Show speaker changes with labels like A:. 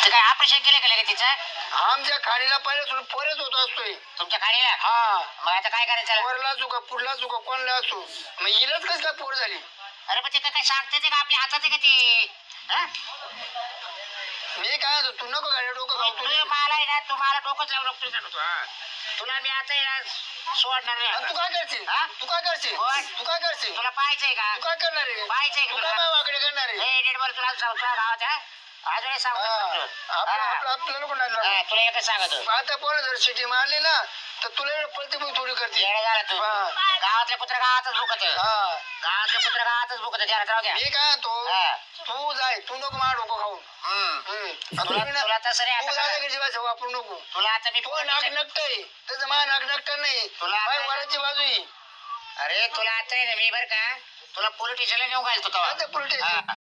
A: ते काय ऑपरेशन केलं का तिचं?
B: आमच्या खाडीला पहिले थोडं पोरेच होत असतोय.
A: तुमच्या खाडीला?
B: हा
A: मग आता काय करायचं त्याला?
B: पोरला असू का पुढला असू का कोणला असू मग हिलाच कसं काय पोर झाली?
A: अरे पण ते काय सांगते ते का आपल्या हातात आहे का ते? हा?
B: मी काय म्हणतो, तू नको गाडी डोकं खाऊ
A: तू
B: तू.
A: मला आहे ना, तू मला डोकंच लावू नको सांगतो. तुला मी आता आहे ना सोडणार नाही
B: आणि तू
A: आता.
B: काय करशील?
A: हा?
B: तू काय करशील?
A: कोण?
B: तू काय करशील?
A: तुला पाहायचंय का?
B: तू काय करणार आहे?
A: पाहायचंय का
B: तू
A: तुला?
B: काय मावाकडे करणार आहे?
A: हे डेट वर तुला सांगतो गावात हा? अजूनही सांगतो.
B: आपल्याला कोण आणलं?
A: तुला एकच सांगतो.
B: आता पोरं जर शिटी मारली ना तर तुला प्रतिभूत थोडी करते.
A: येडा झाला तू.
B: हा.
A: गावातले कुत्रा गावातच भुकत.
B: हा
A: गावातले कुत्रा गावातच भुकत. त्याला राहू द्या.
B: मी काय तो
A: हा.
B: तू जाय, तू नको मार डोकं खाऊन.
A: तुला तसं नाही
B: तू
A: आता
B: जायला
A: का?
B: घरची भाषा वापरू नको.
A: तुला आता मी
B: तो नाक नकटय त्याचं मा नाक नकट नाही.
A: तुला
B: बाई
A: आता-
B: वराची बाजू ही.
A: अरे तुला आता आहे ना मी बरं का तुला पोलिटिशियनला नेऊ घालतो तेव्हा.
B: आता पोलिटिशियन.
A: हा.